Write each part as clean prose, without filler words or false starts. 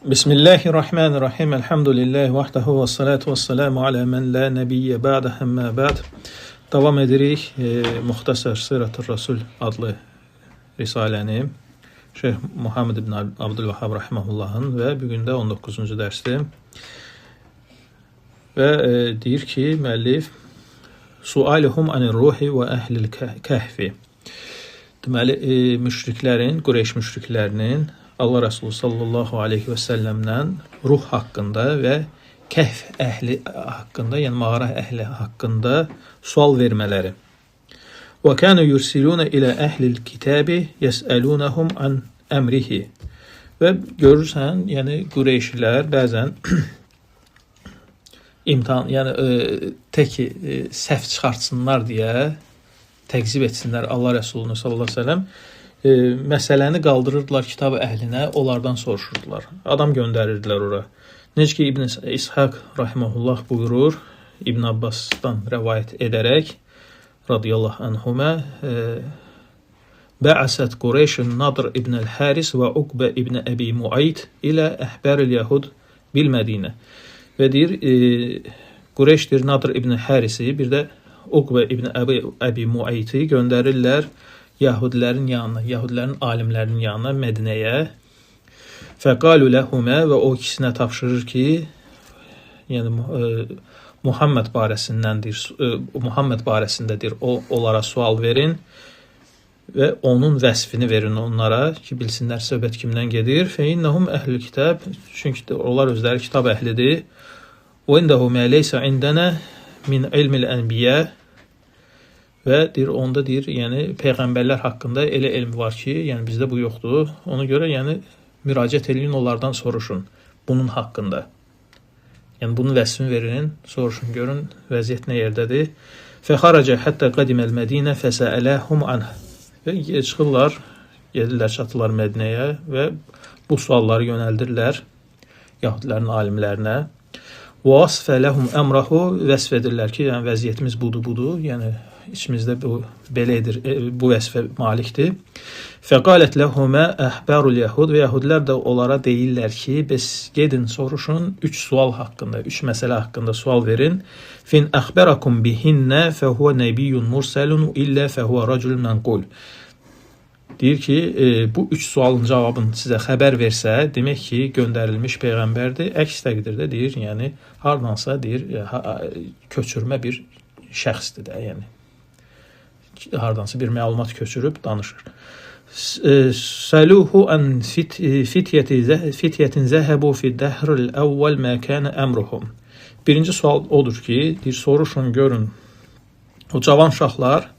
Bismillahirrahmanirrahim. Elhamdülillahi vahdehu ve salatu ve selamu ala men la nebiyye ba'de hemmâ ba'd. Davam edirik Muxtasar Sirat-ı Rasul adlı risaləni Şeyh Muhammed ibn Abdülvahhab rahimahullahın və bugün də 19-cu dərsdir. Və deyir ki, müəllif Sualuhum anir ruhi və əhlil kəhfi. Deməli, müşriklərin, Qureyş müşriklərinin Allah Resulü sallallahu aleyhi və səlləmdən ruh haqqında və kəhf əhli haqqında, yəni mağara əhli haqqında sual vermələri. Və kanu yursiluna ilə əhlil kitabi yesəlunhum an əmrihi. Və görürsən, yəni Qureyşlər bəzən imtahan, yəni təki səhv çıxartsınlar deyə təqzib etsinlər Allah Resulü sallallahu aleyhi və səlləm. Məsələni qaldırırdılar kitab əhlinə, onlardan soruşurdular. Adam göndərirdilər ora. Necə ki İbn İshaq rahimehullah buyurur, İbn Abbasdan rəvayət edərək radiyallahu anhuma Ba'asat Qureyşun Nadr ibn el-Haris və Uqbə ibn Əbi Muayt ilə əhbər el-Yahud bil-Mədinə. Və deyir, Qureyşdir Nadr ibn Harisi, bir də Uqbə ibn Əbi Muayti göndərirlər Yahudilərin yanına, Yahudilərin alimlərinin yanına, Mədinəyə. Fəqalu ləhumə və o ikisinə tapşırır ki, yəni Muhammed barəsindəndir, Muhammed barəsindədir, onlara sual verin və onun vəsfini verin onlara ki, bilsinlər söhbət kimdən gedir. Fəinnəhum əhlül kitab, çünki onlar özləri kitab əhlidir. Və indəhu mə leysə indənə min ilmil ənbiyyə. Və deyir, onda deyir, yəni peyğəmbərlər haqqında elə elm var ki, yəni bizdə bu yoxdur. Ona görə yəni müraciət edin, onlardan soruşun bunun haqqında. Yəni bunun vəsfini verin, soruşun, görün vəziyyət nə yerdədir. Fəxaraca hətta qadiməl Mədinə fəsələhum anh. Və çıxırlar, gedirlər, çatırlar Mədinəyə və bu sualları yönəldirlər Yahudilərin alimlərinə. Və asfə ləhum əmrahu, vəsf edirlər ki, yəni vəziyyətimiz budur, yəni içimizdə bu belədir, bu vəsfə malikdir. Fəqalət ləhumə əhbərul yahud və yahudlər də onlara deyirlər ki, biz gedin soruşun 3 sual haqqında, 3 məsələ haqqında sual verin. Fin əxbərakum bihinnə fəhuvə nəbiyyun mursalun illə fəhuvə racul mənqul. Deyir ki, bu 3 sualın cavabını sizə xəbər versə, demək ki, göndərilmiş peyğəmbərdir. Əks təqdirdə deyir, yəni hardansa deyir, köçürmə bir şəxsdir də, yəni hardansa bir məlumat köçürüb danışır. Saluhu an fityetin zəhebu fi dəhril əvvəl mə kənə əmruhum. Birinci sual odur ki, deyir, soruşun, görün, o cavan uşaqlar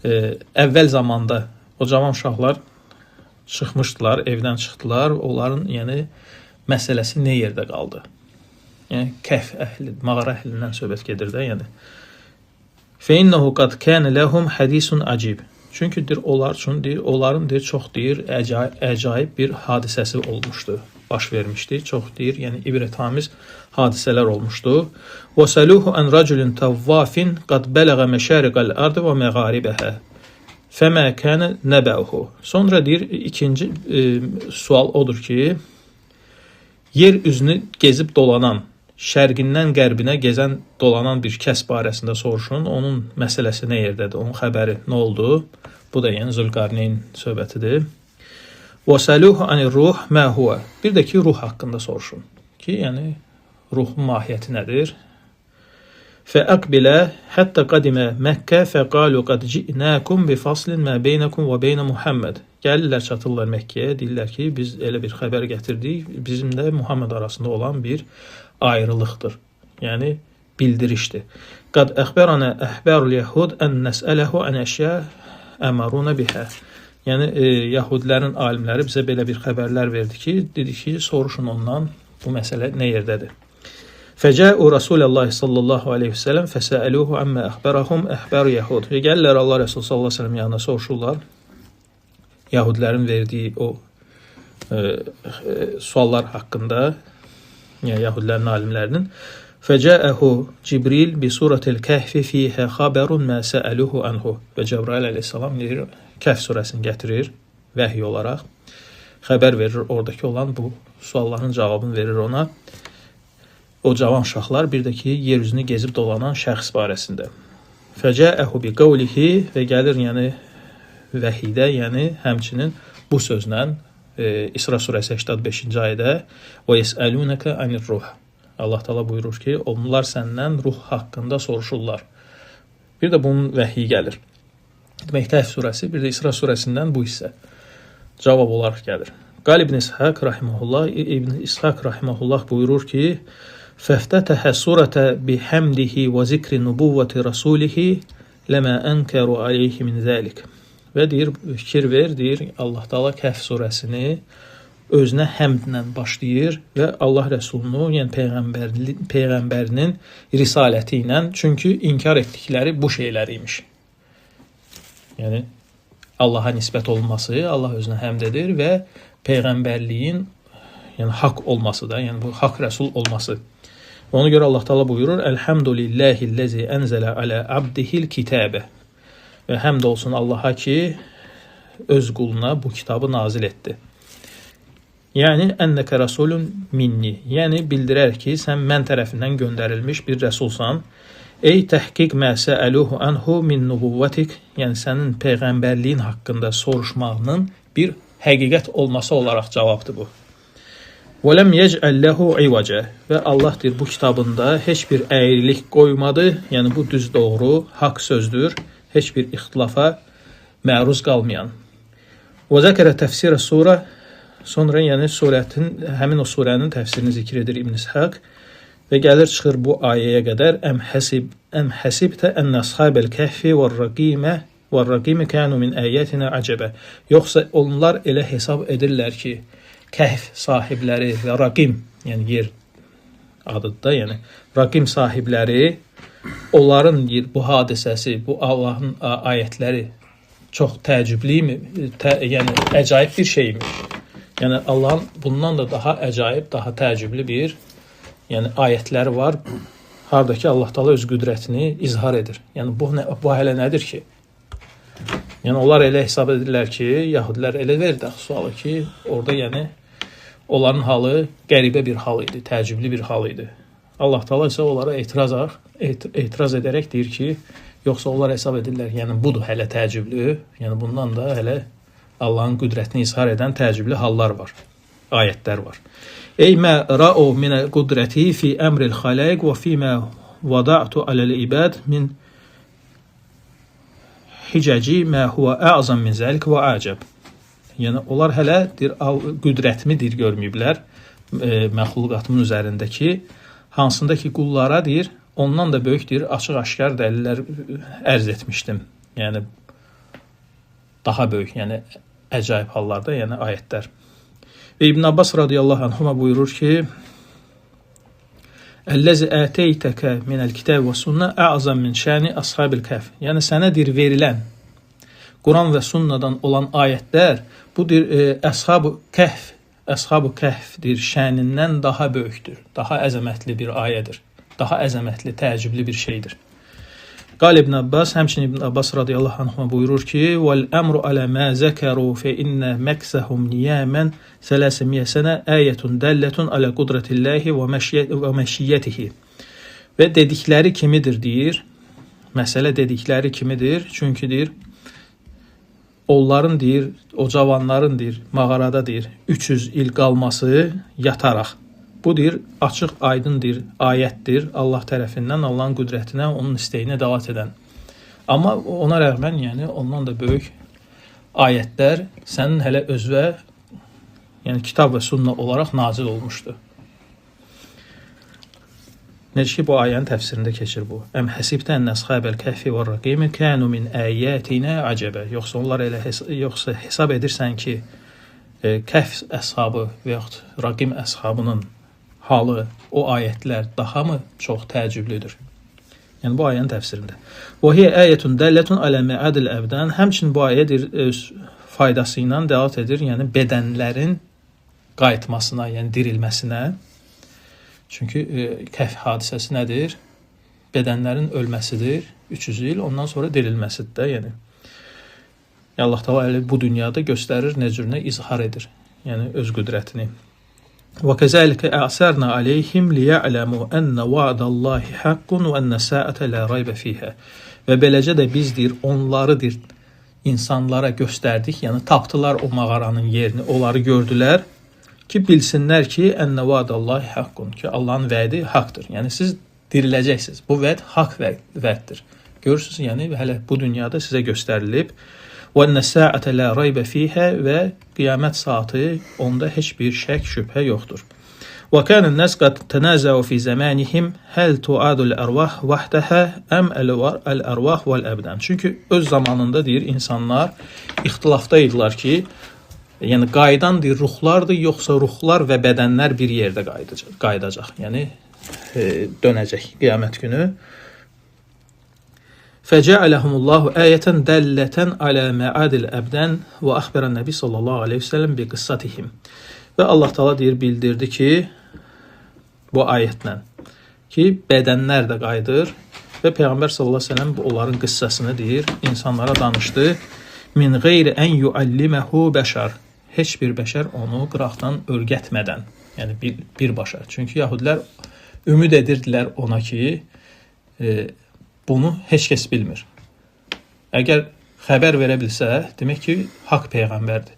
əvvəl zamanda o cavan uşaqlar çıxmışdılar, evdən çıxdılar, onların yəni məsələsi nə yerdə qaldı? Yəni kəhf əhli, mağara əhlindən söhbət gedir də, yəni. Fəinnehu qad kana lahum hadisun acib. Çünki deyir, onlar üçün deyir, onların deyir, çox deyir, əcaib bir hadisəsi olmuşdu, baş vermişdi. Çox deyir, yəni ibrətamiz hadisələr olmuşdu. Və saluhu an raculun tawafin qad balağa məşariqal ard və məğaribəhə. Fəmə kana nəbəhu. Sonra deyir, ikinci sual odur ki, yer üzünü gezib dolanan, şərqindən qərbinə gezən, dolanan bir kəs barəsində soruşun, onun məsələsi nə yerdədir, onun xəbəri nə oldu? Bu da yəni Zülqarneyn söhbətidir. Və saluhu anir ruh mə huwa. Bir də ki, ruh haqqında soruşun ki, yəni ruhun mahiyyəti nədir? Fəəqbilə hətta qadimə Məkkə fəqalu qad ci'nakum bi faslin mə beynəkum və beynə Muhammed. Gəlirlər, çatırlar Məkkəyə, deyirlər ki, biz elə bir xəbər gətirdik, bizim də Muhammed arasında olan bir ayrılıqdır. Yəni bildirişdir. Qad əxbərənə əhbərul yahud ən nəsələhu ən əşya əmaruna bihə. Yəni Yahudilərin alimləri bizə belə bir xəbərlər verdi ki, dedi ki, soruşun ondan bu məsələ nə yerdədir. Fəcəu Rasulullah sallallahu aleyhi və səlləm fəsəəluhu əmmə əxbərəhum əhbər yahud. Və gəlirlər Allah Resulü sallallahu aleyhi və səlləm yanına soruşurlar. Yahudilərin verdiyi o suallar haqqında, yəni Yahudilərin alimlərinin. Fəcəəhu Cibril bi suratil kəhfi fiyhə xəbərun mə səəluhu anhu. Və Cəbrail əleyhissalam deyir, Kəhf surəsini gətirir vəhiy olaraq. xəbər verir oradakı olan bu sualların cavabını verir ona. O cavan uşaqlar, bir də ki, yer üzünü gezib dolanan şəxs barəsində. Fəcəəhu bi qavlihi və gəlir, yəni vəhidə, yəni həmçinin bu sözlə İsra surəsi 85-ci ayədə və yesəlunəkə anir ruh. Allah Teala buyurur ki, onlar səndən ruh haqqında soruşurlar. Bir də bunun vəhiyi gəlir. Demək, Kəhf surəsi, bir də İsra surəsindən bu hissə cavab olaraq gəlir. Qal İbn İshaq rahimehullah buyurur ki, fəftətəhə surətə bihəmdihi və zikri nubuvvəti rasulihi ləmə ənkəru aleyhi min zəlik. Və deyir, fikir ver, deyir, Allah Teala Kəhf surəsini özünə həmdlə başlayır və Allah Rəsulunu, yəni Peyğəmbərinin risaləti ilə, çünki inkar etdikləri bu şeylər imiş. Yəni, Allaha nisbət olması, Allah özünə həmd edir və Peyğəmbərliyin, yəni haqq olması da, yəni bu haqq Rəsul olması. Ona görə Allah Teala buyurur, Elhamdülillahilləzi ənzələ alə abdihil kitəbə. Və həmd olsun Allaha ki, öz quluna bu kitabı nazil etdi. Yəni, ənnəkə rəsulun minni. Yəni, bildirər ki, sən mən tərəfindən göndərilmiş bir rəsulsan. Ey təhqiq mə səəluhu anhu min nubuvvatik. Yəni, sənin Peyğəmbərliyin haqqında soruşmağının bir həqiqət olması olaraq cavabdır bu. Və ləm yecəlləhu ivacə. Və Allah deyir, bu kitabında heç bir əyrilik qoymadı. Yəni, bu düz doğru, haqq sözdür. Heç bir ixtilafa məruz qalmayan. Və zəkərə təfsirə surə. Sonra yəni həmin o surənin təfsirini zikr edir İbn İshaq və gəlir çıxır bu ayəyə qədər əm həsibtə ən əshabəl kəhfi vər-raqimə kənu min əyətinə əcəbə. Yoxsa onlar elə hesab edirlər ki, kəhf sahibləri və raqim, yəni yer adıdır da, yəni raqim sahibləri, onların bu hadisəsi, bu Allahın ayətləri çox təəccüblü, yəni əcaib bir şeymiş. Yəni, Allahın bundan da daha əcaib, daha təəccüblü bir ayətləri var. Harada ki, Allah Teala öz qüdrətini izhar edir. Yəni, bu hələ nədir ki? Yəni, onlar elə hesab edirlər ki, yahudilər elə verdi sualı ki, orada yəni, onların halı qəribə bir hal idi, təəccüblü bir hal idi. Allah Teala isə onlara etiraz edərək deyir ki, yoxsa onlar hesab edirlər, yəni budur hələ təəccüblü, yəni bundan da hələ Allahın qüdrətini izhar edən təəccüblü hallar var, ayətlər var. Ey mə ra'u minə qudrəti fi əmril xaləq və fi mə vada'tu aləl ibad min hicəci mə huvə əzam min zəlik və əcəb. Yəni, onlar hələ qüdrətimi görməyiblər məxluqatımın üzərindəki, hansında ki, qullara deyir, ondan da böyükdür, açıq-aşkar dəlillər ərz etmişdim. Yəni, daha böyük, yəni əcaib hallarda, yəni ayətlər. Və İbn Abbas radiyallahu anhuma buyurur ki, Əlləzi ətəytəkə minəl kitəb və sünnə əzam min şəni əshabil kəhf. Yəni, sənə deyir, verilən Quran və sünnadan olan ayətlər, bu deyir, əshab-ı kəhf deyir, şənindən daha böyükdür, daha əzəmətli bir ayədir, daha əzəmətli, təəccüblü bir şeydir. Qal İbn Abbas, həmçinin İbn Abbas radiyallahu anhuma buyurur ki, vəl-əmru alə mə zəkəru fe innə məksəhum niyəmən sələsimiyyə sənə əyətun dəllətun alə qudrətilləhi və məşiyyətihi. Və dedikləri kimidir, deyir, məsələ dedikləri kimidir, çünki deyir, onların deyir, o cavanların deyir, mağarada deyir, 300 il qalması yataraq. Bu deyir, açıq, aydındır, ayətdir, Allah tərəfindən, Allahın qüdrətinə, onun istəyinə dəvat edən. Amma ona rəğmən, yəni, ondan da böyük ayətlər sənin hələ özvə, yəni kitab və sünnə olaraq nazil olmuşdur. Necə ki, bu ayənin təfsirində keçir bu. Əm həsibtə ən əshabəl kəhfi və rəqimi kənu min əyyətinə əcəbə. Yoxsa hesab edirsən ki, kəhf əshabı və yaxud rəqim əshabının halı, o ayətlər daha mı çox təəccüblüdür? Yəni, bu ayənin təfsirində. Və hiyə əyətun dəllətun alə məədil əbdən. Həmçinin bu ayədir, öz faydası ilə dəlat edir, yəni bədənlərin qayıtmasına, yəni dirilməsinə. Çünki kəhf hadisəsi nədir? Bədənlərin ölməsidir, 300 il, ondan sonra dirilməsidir də, yəni. Allah Teala bu dünyada göstərir, nə cürünə izhar edir. yəni öz qüdrətini. Və kəzəlikə əsərna aleyhim liya'ləmu ənə va'dallahi haqqun və ənə səətə lə raybə fihə. Və beləcə də biz deyir, onları deyir, insanlara göstərdik, yəni tapdılar o mağaranın yerini, onları gördülər ki, bilsinlər ki, ənə va'dallahi haqqun, ki, Allahın vədi haqdır. Yəni siz diriləcəksiniz. Bu vəd haqq vəddir. Görürsünüz, yəni hələ bu dünyada sizə göstərilib. Və ənə səətə lə raybə fihə və qiyamət saatı onda heç bir şək, şübhə yoxdur. Və kənən nəs qad tənəzəu fi zəmanihim həl tuadul ərvah vahdəhə əm əl-ərvah vəl-əbdən. Çünki öz zamanında deyir, insanlar ixtilafda idilər ki, yəni qaydan deyir, ruhlardır, yoxsa ruhlar və bədənlər bir yerdə qaydacaq. Yəni dönəcək qiyamət günü. Fəcəələhumullahu ayətən dəllətən alə məadil əbdən və əxbərən Nəbi sallallahu aleyhi ve sellem bi qıssatihim. Və Allah Teala deyir, bildirdi ki, bu ayətlə ki, bədənlər də qayıdır və Peyğəmbər sallallahu aleyhi ve sellem onların qıssasını deyir, insanlara danışdı. Min qeyri ən yualliməhu bəşər. Heç bir bəşər onu qıraqdan örgətmədən, yəni bir başa. Çünki yahudilər ümid edirdilər ona ki, bunu heç kəs bilmir. Əgər xəbər verə bilsə, demək ki, haqq peyğəmbərdir.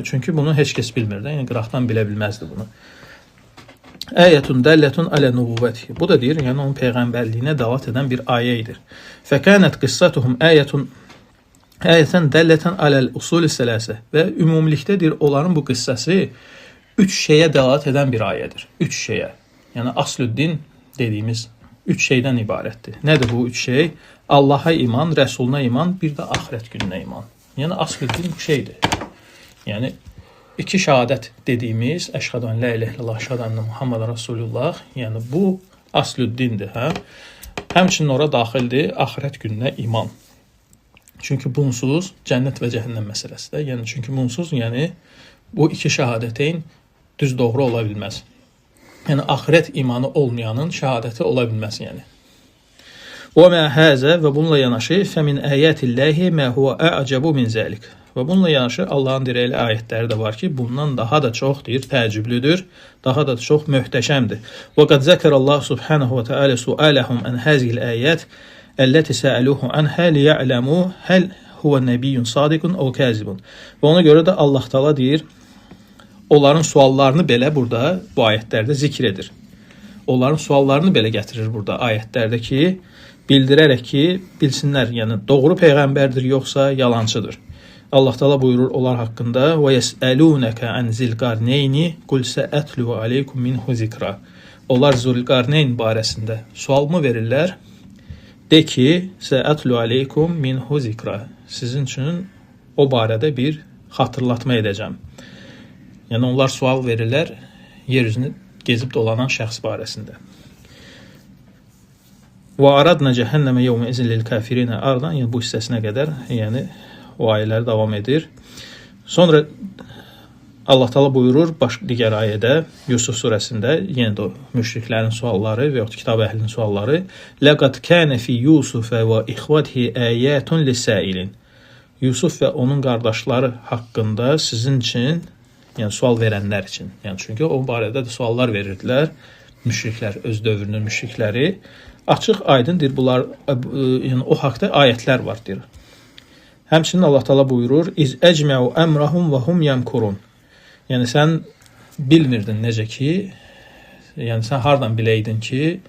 Çünki bunu heç kəs bilmir də, yəni qıraqdan bilə bilməzdi bunu. Əyətun dəllətun alə nubuvvəti. Bu da deyir, yəni onun peyğəmbərliyinə davat edən bir ayə idir. Fəkənət qıssatuhum əyətən dəllətən aləl usul-i sələsə. Və ümumilikdə deyir, onların bu qıssası 3 şeyə davat edən bir ayədir. 3 şeyə. Yəni aslüddin dediyimiz 3 şeydən ibarətdir. Nədir bu 3 şey? Allaha iman, Rəsuluna iman, bir də axirət gününə iman. Yəni aslüddin bu şeydir. Yəni 2 şəhadət dediyimiz əşhədu ən la ilahə illallah, əşhədu ənə Muhammed Rasulullah, yəni bu aslüddindir, hə? Həmçinin ora daxildir axirət gününə iman. Çünki bunsuz cənnət və cəhənnəm məsələsidir. Yəni çünki bunsuz, yəni bu 2 şəhadətin düz doğru ola bilməz. Yəni axirət imanı olmayanın şəhadəti ola bilməz, yəni. Və mə həzə və bununla yanaşı fəmin əyətilləhi mə huvə ə'cəbu min zəlik. Və bununla yanaşı Allahın dirəkli ayətləri də var ki, bundan daha da çox deyir, təəccüblüdür, daha da çox möhtəşəmdir. Və qad zəkərəllah subhanahu və teala sualəhum ən həzil ayət əlləti səəluhu anhə liya'ləmu həl huvə nəbiyyun sadiqun o kəzibun. Və ona görə də Allah Teala deyir, onların suallarını belə burada bu ayətlərdə zikr edir. Onların suallarını belə gətirir burada ayətlərdə ki, bildirərək ki, bilsinlər, yəni doğru peyğəmbərdir yoxsa yalancıdır. Allah Teala buyurur onlar haqqında: "Və yesəlunəkə an zilqarneyni qul səətlu aleykum minhu zikra." Onlar Zülqarneyn barəsində sualımı verirlər. De ki, səətlu aleykum minhu zikra. Sizin üçün o barədə bir xatırlatma edəcəm. Yəni onlar sual verirlər yer üzünü gezib dolanan şəxs barəsində. Və aradna cəhənnəmə yevmə izin lil kafirinə ardan, yəni bu hissəsinə qədər, yəni o ayələr davam edir. Sonra Allah Teala buyurur digər ayədə, Yusuf surəsində, yenə də müşriklərin sualları və yaxud kitab əhlinin sualları, "Laqad kana fi Yusuf və ikhvatihi ayatun lis-sa'ilin." Yusuf və onun qardaşları haqqında sizin üçün, yəni sual verənlər üçün. Yəni çünki o barədə də suallar verirdilər müşriklər, öz dövrünün müşrikləri. Açıq aydındır bunlar, yəni o haqqda ayətlər var deyir. Həmçinin Allah Teala buyurur: "İz ecma'u emrahum və hum yamkurun." Yəni sən bilmirdin necə ki, yəni sən hardan biləydin ki,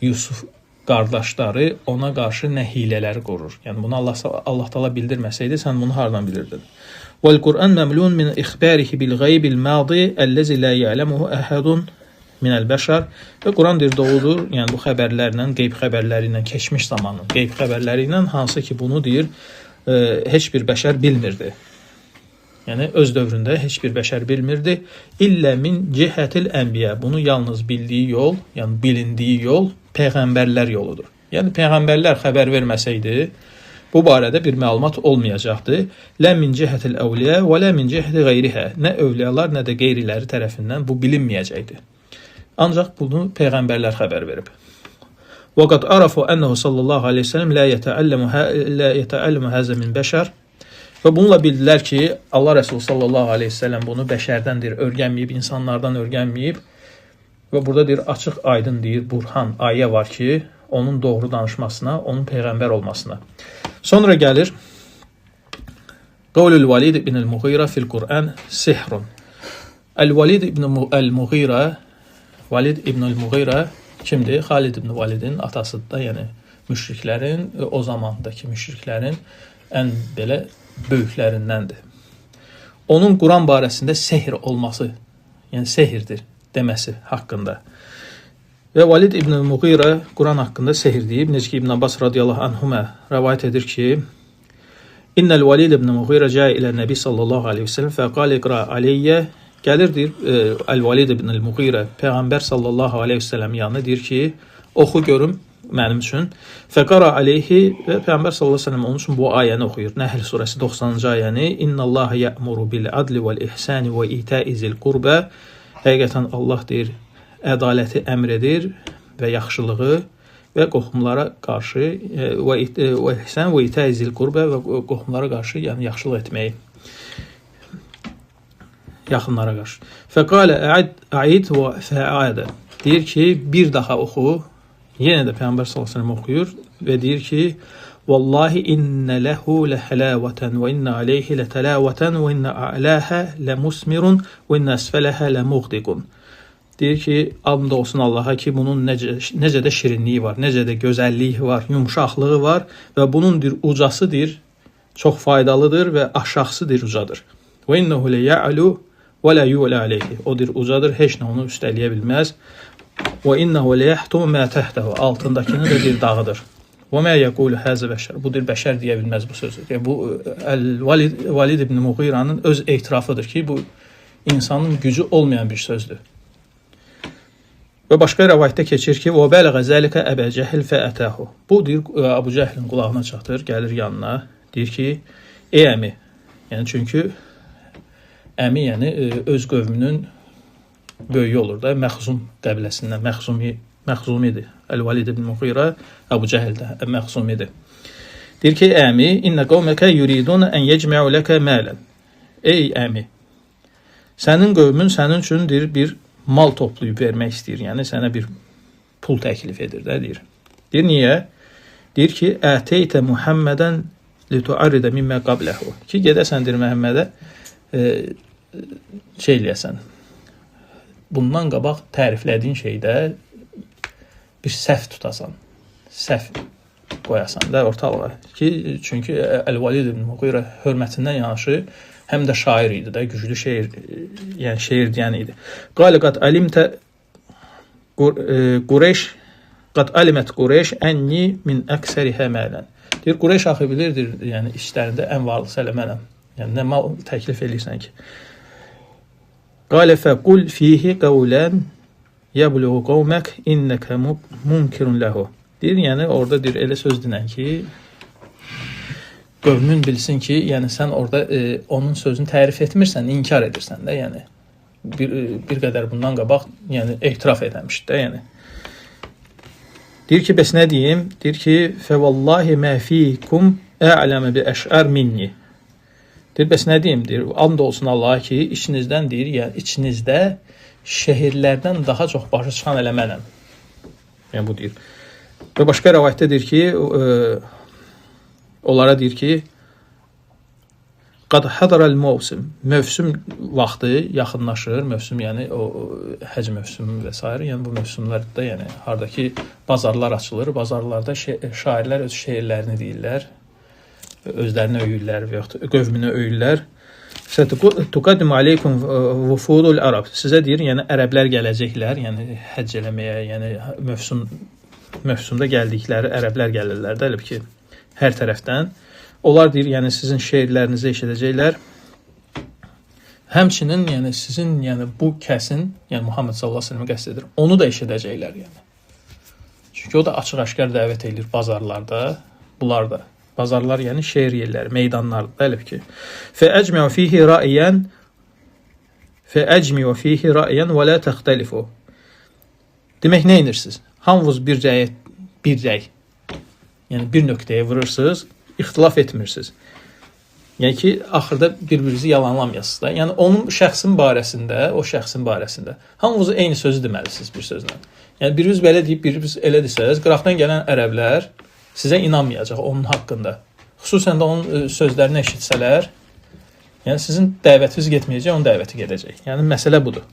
Yusuf qardaşları ona qarşı nə hilələr qurur. Yəni bunu Allah Teala bildirməsəydi sən bunu hardan bilirdin? "Vel-Qur'an memlun min ixbarihi bil-ghaybil madi allazi la ya'lamuhu ahadun min el-beşer." Və Quran deyir doğrudur, yəni bu xəbərlərlə, qeyb xəbərləri ilə, keçmiş zamanın qeyb xəbərləri ilə, hansı ki bunu deyir heç bir bəşər bilmirdi. Yəni öz dövründə heç bir bəşər bilmirdi. İllə min cihətil ənbiyə. Bunu yalnız bildiyi yol, yəni bilindiyi yol peyğəmbərlər yoludur. Yəni peyğəmbərlər xəbər verməsəydi, bu barədə bir məlumat olmayacaqdı. Lə min cihətil əvliyə və lə min cihəti qeyrihə. Nə övliyalar, nə də qeyriləri tərəfindən bu bilinməyəcəkdi. Ancaq bunu peyğəmbərlər xəbər verib. Və qad arafu ənəhu sallallahu aleyhi ve sellem la yetəəlləmu həzə min bəşər. Və bununla bildilər ki, Allah Rəsulü sallallahu aleyhi ve sellem bunu bəşərdəndir, örgənməyib, insanlardan örgənməyib. Və burada deyir, açıq aydın deyir, burhan, ayə var ki, onun doğru danışmasına, onun peyğəmbər olmasına. Sonra gəlir Qavlul Valid ibn el-Mughira fil Qur'an sihrun. El-Valid ibn el-Mughira, Valid ibn el-Mughira kimdir? Xalid ibn Validin atasıdır da, yəni müşriklərin, o zamandakı müşriklərin ən belə böyüklərindəndir. Onun Quran barəsində sehr olması, yəni sehirdir deməsi haqqında. Və Valid ibn el-Mughira Quran haqqında sehr deyib. Necə ki İbn Abbas radiyallahu anhuma rəvayət edir ki, İnnel Valid ibn Mughira cəə ilə Nəbi sallallahu aleyhi ve sellem fəqal iqra aleyyə. Gəlirdir El-Valid ibn el-Mughira Peyğəmbər sallallahu aleyhi ve sellem yanına deyir ki, oxu görüm mənim üçün. Fəqara aleyhi və Peyğəmbər sallallahu aleyhi ve sellem onun üçün bu ayəni oxuyur. Nəhl surəsi 90-cı ayəni. İnnallaha ya'muru bil adli vel ihsani və ita'i zil qurbə. Həqiqətən Allah deyir, ədaləti əmr edir və yaxşılığı və qohumlara qarşı və ihsan və ita'i zil qurbə və qohumlara qarşı, yəni yaxşılıq etməyi. Yaxınlara qarşı. Fəqalə a'id və fəadə. Deyir ki, bir daha oxu. Yenə də Peyğəmbər sallallahu əleyhi və səlləm oxuyur və deyir ki, vallahi inna lahu lahalawatan və inna alayhi latalawatan və inna a'laha lamusmirun və inna asfalaha lamughdiqun. Deyir ki, and olsun Allaha ki, bunun necə də şirinliyi var, necə də gözəlliyi var, yumşaqlığı var və bunun deyir, ucasıdır, çox faydalıdır və aşağısıdır, ucadır. Və innahu la ya'lu və la yu'la alayhi. O deyir, ucadır, heç nə onu üstələyə bilməz. Və innahu la yahtumu ma tahtahu. Altındakını da deyir, dağıdır. Və ma yaqulu haza bəşər. Bu deyir, bəşər deyə bilməz bu sözü. Yəni bu Valid ibn Mughira'nın öz etirafıdır ki, bu insanın gücü olmayan bir sözdür. Və başqa rəvayətdə keçir ki, "Və bələğə zəlikə Əbə Cəhl fəətəhu." Bu deyir, Əbu Cəhlin qulağına çatır, gəlir yanına, deyir ki, "Ey əmi." Yəni çünki əmi yəni öz qövmünün böyüyü olur da, Məxzum qəbiləsindən, Məxzumidir. El-Valid ibn Mughira Əbu Cəhl də Məxzumidir. Deyir ki, əmi, "İnnə qavməkə yuridun ən yecmə'u ləkə məlan." Ey əmi, sənin qövmün sənin üçün deyir, bir mal toplayıb vermək istəyir. Yəni sənə bir pul təklif edir də, deyir. Deyir, niyə? Deyir ki, "Əteytə Muhammədən litu'arridə mimmə qabləhu." Ki, gedəsən deyir Məhəmmədə şey eləyəsən. Bundan qabaq təriflədiyin şeydə bir səhv tutasan. Səhv qoyasan da ortalığa. Ki, çünki El-Valid ibn Mughira hörmətindən yanaşı həm də şair idi də, güclü şeir, yəni şeir deyən idi. Qal qad alimtə Qureyş qad alimət Qureyş ənni min əksərihə məlan. Deyir, Qureyş axı bilirdir, yəni işlərində ən varlısı elə mənəm. Yəni nə mal təklif eləyirsən ki? Qalə fəqul fihi qavlən yəbluğu qavmək innəkə munkirun ləhu. Deyir, yəni orada deyir, elə söz dinən ki, qövmün bilsin ki, yəni sən orada onun sözünü tərif etmirsən, inkar edirsən də, yəni bir qədər bundan qabaq, yəni etiraf etmişdi də, yəni. Deyir ki, bəs nə deyim? Deyir ki, fəvallahi mə fikum ə'ləmə bi əş'ər minni. Deyir, bəs nə deyim? Deyir, and olsun Allaha ki, içinizdən deyir, yəni içinizdə şəhərlərdən daha çox başa çıxan elə mənəm. Yəni bu deyir. Və başqa rəvayətdə deyir ki, onlara deyir ki, qad hadaral mövsim. Mövsüm vaxtı yaxınlaşır. Mövsüm yəni o həc mövsümü və s. Yəni bu mövsümlərdə yəni hardakı bazarlar açılır. Bazarlarda şairlər öz şeirlərini deyirlər. Özlərini öyürlər və yaxud qövmünü öyürlər. Tuqaddim aleykum vufudul ərəb. Sizə deyir, yəni ərəblər gələcəklər, yəni həcc eləməyə, yəni mövsümdə gəldikləri ərəblər gəlirlər də, elə ki, hər tərəfdən. Onlar deyir, yəni sizin şeirlərinizi eşidəcəklər. Həmçinin, yəni sizin, yəni bu kəsin, yəni Muhammed sallallahu əleyhi və səlləm qəsd edir, onu da eşidəcəklər, yəni. Çünki o da açıq-aşkar dəvət edir bazarlarda, bunlar da. Bazarlar, yəni şeir yerləri, meydanlardır, elə ki. Fəəcmi'u fihi ra'yan və la təxtəlifu. Demək, nə edirsiniz? Hamınız bir rəy, yəni bir nöqtəyə vurursunuz, ixtilaf etmirsiniz. Yəni ki, axırda bir-birinizi yalanlamayasınız da. Yəni onun şəxsin barəsində, o şəxsin barəsində hamınız eyni sözü deməlisiniz bir sözlə. Yəni biriniz belə deyib, biriniz elə desəz, qıraqdan gələn ərəblər sizə inanmayacaq onun haqqında. Xüsusən də onun sözlərini eşitsələr, yəni sizin dəvətiniz getməyəcək, onun dəvəti gedəcək. Yəni məsələ budur.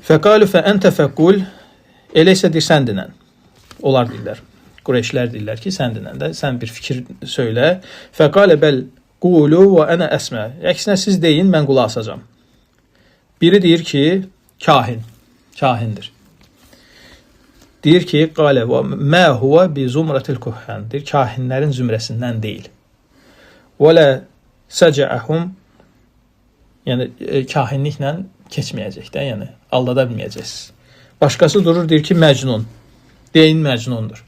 Fəqalu fə əntə fəqul, elə isə deyir, sən dinən. Onlar deyirlər. Qureyşlər deyirlər ki, sən dinən də, sən bir fikir söylə. Fəqalə bəl qulu və ənə əsmə. Əksinə siz deyin, mən qulaq asacam. Biri deyir ki, kahindir. Deyir ki, qalə və mə huvə bi zumratil kuhhan. Deyir, kahinlərin zümrəsindən deyil. Və lə səcəəhum, yəni kahinliklə keçməyəcək də, yəni aldada bilməyəcəksiniz. Başqası durur, deyir ki, məcnun. Deyin, məcnundur.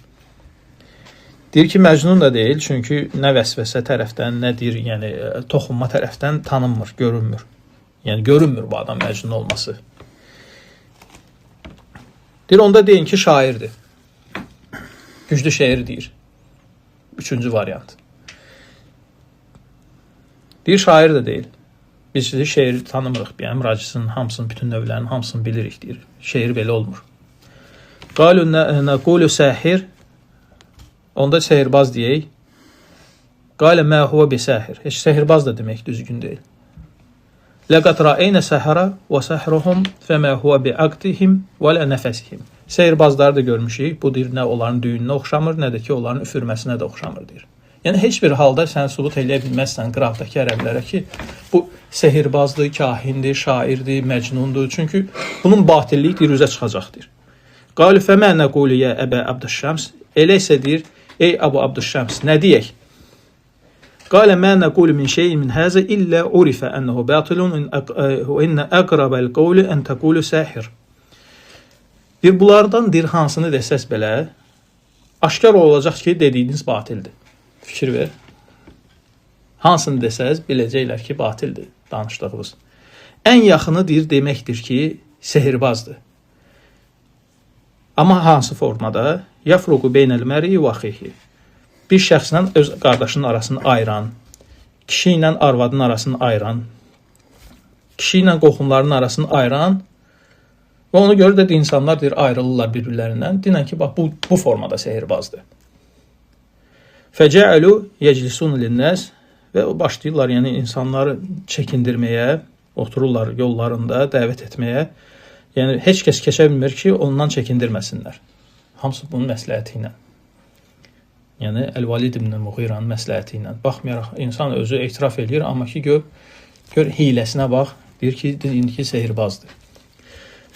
Deyir ki, məcnun da deyil, çünki nə vəsvəsə tərəfdən, nə deyir, yəni toxunma tərəfdən tanınmır, görünmür. Yəni görünmür bu adam məcnun olması. Deyir, onda deyin ki, şairdir. Güclü şeir deyir. Üçüncü variant. Deyir, şair də deyil. Biz şeiri tanımırıq, yəni müracisinin hamısını, bütün növlərinin hamısını bilirik, deyir. Şeir belə olmur. Qalu nəqulu səhir. Onda sehirbaz deyək. Qalə mə huvə bi səhir. Heç sehirbaz da demək düzgün deyil. Ləqət rəeynə səhərə və səhruhum fəmə huvə bi aqtihim və lə nəfəsihim. Sehirbazları da görmüşük. Bu deyir, nə onların düyününə oxşamır, nə də ki, onların üfürməsinə də oxşamır, deyir. Yəni, heç bir halda sən sübut eləyə bilməzsən qıraqdakı ərəblərə ki, bu sehirbazdır, kahindir, şairdir, məcnundur. Çünki bunun batilliyi deyir, üzə çıxacaqdır. Qalu fəmə nəqulu yə əbə Abdüşşəms. Elə isə deyir, ey Əbu Abdüşşəms, nə deyək? Qalə mə nəqulu min şeyin min həzə illə urifə ənəhu bətilun və innə əqrabəl qavlu ən təqulu səhir. Bir bunlardan deyir, hansını desəz belə, aşkar olacaq ki, dediyiniz batildir. Fikir ver. Hansını desəz, biləcəklər ki, batildir danışdığınız. Ən yaxını deyir, deməkdir ki, sehirbazdır. Amma hansı formada? Yafruqu beynəl məri və axihi. Bir şəxslə öz qardaşının arasını ayıran, kişi ilə arvadın arasını ayıran, kişi ilə qohumların arasını ayıran və ona görə də insanlar deyir, ayrılırlar bir-birlərindən. Dinən ki, bax, bu formada sehirbazdır. Fəcəəlu yeclisun linnəs və başlayırlar, yəni insanları çəkindirməyə, otururlar yollarında, dəvət etməyə. Yəni, heç kəs keçə bilmir ki, ondan çəkindirməsinlər. Hamısı bunun məsləhəti ilə. Yəni, Əl-Valid ibn Muğiranın məsləhəti ilə. Baxmayaraq, insan özü etiraf edir, amma ki, gör hiləsinə bax, deyir ki, indiki sehirbazdır.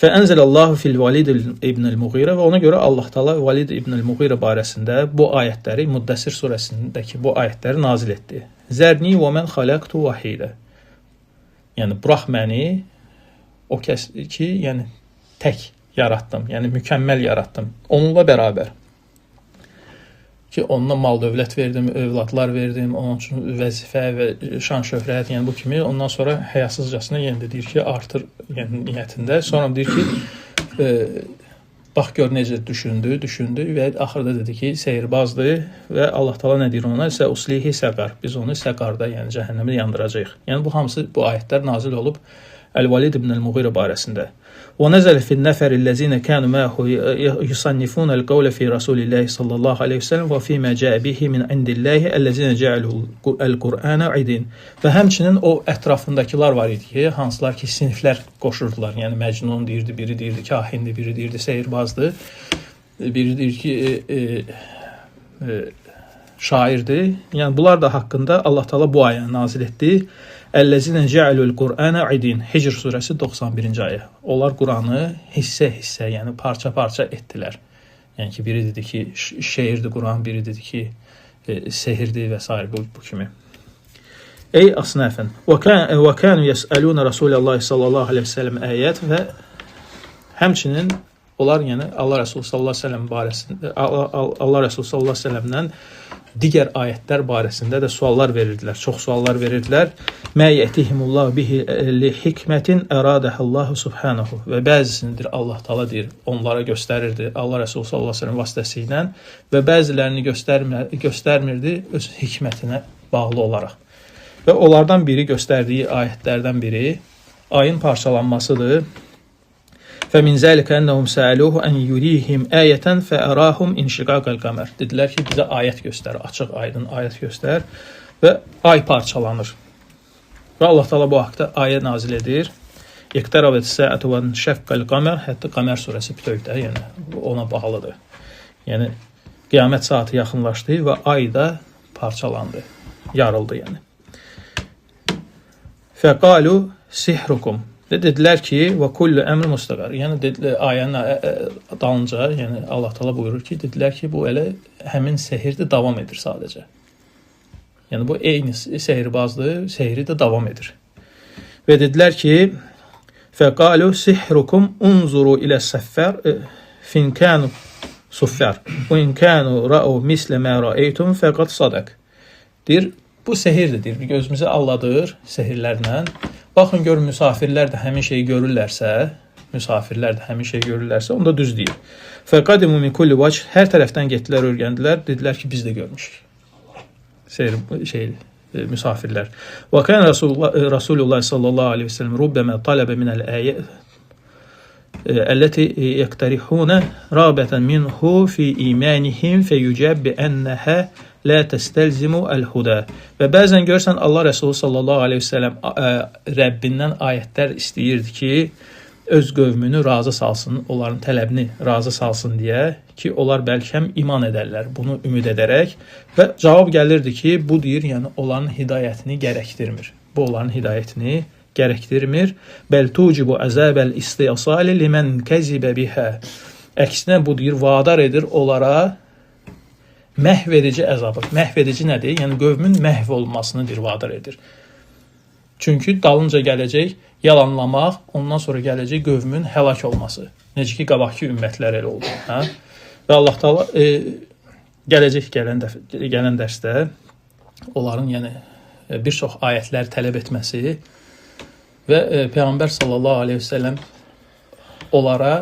Fəənzəlallahu fil-Valid ibn Muğira və ona görə Allah Taala Valid ibn Muğira barəsində bu ayətləri, Müddəssir surəsindəki bu ayətləri nazil etdi. Zərni və mən xaləqtu vahidə. Yəni, burax məni, o kəs ki, yəni tək yaratdım, yəni mükəmməl yaratdım. Onunla bərabər. Ki, onunla mal dövlət verdim, övladlar verdim, onun üçün vəzifə və şan şöhrət, yəni bu kimi. Ondan sonra həyasızcasına yenə deyir ki, artır yəni, niyyətində. Sonra deyir ki, bax gör necə düşündü və axırda dedi ki, sehirbazdır və Allah Taala nə deyir ona? İsə uslihi səqar. Biz onu səqarda, yəni cəhənnəmdə yandıracağıq. Yəni bu hamısı bu ayətlər nazil olub Əl-Valid ibn Muğira barəsində. Və nəzələ fil-nəfər ləzinə kənu məhu yusannifunə l-qavlə fi Rasulillahi sallallahu aleyhi ve sellem və fīmə cəə bihi min indillahi əlləzinə cəəluhu əl-Qur'ana idin. Və həmçinin o ətrafındakılar var idi ki, hansılar ki, siniflər qoşurdular. Yəni məcnun deyirdi, biri deyirdi kahindir, biri deyirdi sehirbazdır, biri deyir ki, şairdir. Yəni bunlar da haqqında Allah Taala bu ayəni nazil etdi. Əlləzinə cəəlül Qur'ana idin. Hicr surəsi 91-ci ayə. Onlar Quranı hissə-hissə, yəni parça-parça etdilər. Yəni ki, biri dedi ki, şeirdir Quran, biri dedi ki, sehirdir və s. bu kimi. Ey asnafən. Və kanu yesəluna Rasulullah sallallahu əleyhi və səlləm ayət və həmçinin onlar yəni Allah Rəsulü sallallahu əleyhi və səlləm barəsində Allah Rəsulü sallallahu əleyhi və səlləmdən digər ayətlər barəsində də suallar verirdilər. Çox suallar verirdilər. Mə yətihimullah bihi li hikmətin əradəhəllahu subhanahu. Və bəzisindir Allah Taala deyir, onlara göstərirdi Allah Rəsulü sallallahu əleyhi və səlləm vasitəsilə və bəzilərini göstərmirdi öz hikmətinə bağlı olaraq. və onlardan biri göstərdiyi ayətlərdən biri ayın parçalanmasıdır. فَمِنْ ذَلِكَ أَنَّهُمْ سَأَلُوهُ أَنْ يُرِيهِمْ آيَةً فَأَرَاهُمْ إِنْشِقَاقَ الْقَمَرِ. Dedilər ki, bizə ayət göstər, açıq aydın ayət göstər və ay parçalanır. Və Allah Taala bu haqda ayə nazil edir. İqtarabat as-sa'atu wa shaqqal qamar, hətta Qəmər surəsi bütövdə, yəni ona bağlıdır. Yəni qiyamət saatı yaxınlaşdı və ay da parçalandı, yarıldı yəni. Fəqalu sihrukum. Dedilər ki, və kullu əmr mustaqar. Yəni ayənin dalınca, yəni Allah Taala buyurur ki, dedilər ki, bu elə həmin sehirdir, davam edir sadəcə. Yəni bu eyni sehirbazdır, sehri də davam edir. Və dedilər ki, fəqalu sihrukum unzuru ilə səffər fin kanu suffar və in kanu ra'u mislə mə ra'aytum fəqad sadaq. Deyir, bu sehirdir, deyir, gözümüzü aldadır sehirlərlə. Baxın, görün, müsafirlər də həmin şeyi görürlərsə, onda düz deyir. Fəqadimu min kulli vəch, hər tərəfdən getdilər, öyrəndilər, dedilər ki, biz də görmüşük. Müsafirlər. Və kən Rasulullah sallallahu aleyhi ve sellem rubbəmə taləbə minəl əyə əlləti yəqtərihunə rabətən minhu fi imanihim fəyücəb bi ənəhə lə təstəlzimu əl-hudə. Və bəzən görsən Allah Resulü sallallahu aleyhi ve sellem Rəbbindən ayətlər istəyirdi ki, öz qövmünü razı salsın, onların tələbini razı salsın deyə ki, onlar bəlkə iman edərlər, bunu ümid edərək və cavab gəlirdi ki, bu deyir, yəni onların hidayətini gərəkdirmir. Bu onların hidayətini gərəkdirmir. Bəl tucibu əzəbəl istiyasali limən kəzibə bihə. Əksinə bu deyir, vadar edir onlara məhv edici əzabı. Məhv edici nədir? Yəni qövmün məhv olmasını deyir, vadar edir. Çünki dalınca gələcək yalanlamaq, ondan sonra gələcək qövmün həlak olması. Necə ki, qabaqki ümmətlər elə oldu. Hə? Və Allah Taala gələn dərsdə onların bir çox ayətlər tələb etməsi və Peyğəmbər sallallahu aleyhi ve sellem onlara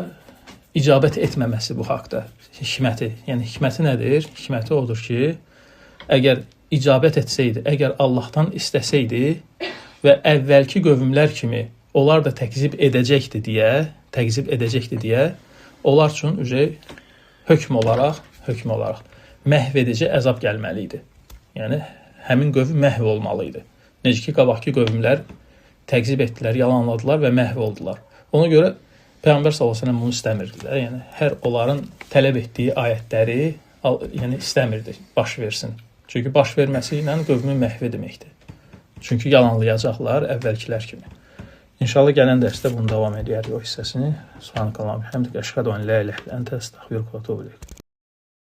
icabət etməməsi bu haqda. Hikməti. Yəni hikməti nədir? Hikməti odur ki, əgər icabət etsəydi, əgər Allahdan istəsəydi və əvvəlki qövmlər kimi onlar da təqzib edəcəkdi deyə, onlar üçün hökm olaraq məhv edici əzab gəlməli idi. Yəni həmin qövm məhv olmalı idi. Necə ki, qabaqki qövmlər təqzib etdilər, yalanladılar və məhv oldular. Ona görə Peyğəmbər sallallahu əleyhi və səlləm bunu istəmirdi də. Yəni hər onların tələb etdiyi ayətləri istəmirdi baş versin. Çünki baş verməsi ilə qövmün məhv deməkdir. Çünki yalanlayacaqlar əvvəlkilər kimi. İnşallah gələn dərsdə bunu davam edərik o hissəsini. Subhanakallahumma və bihamdikə əşhədu an la ilaha illə əntə əstəğfiruka və etûbu ileyk.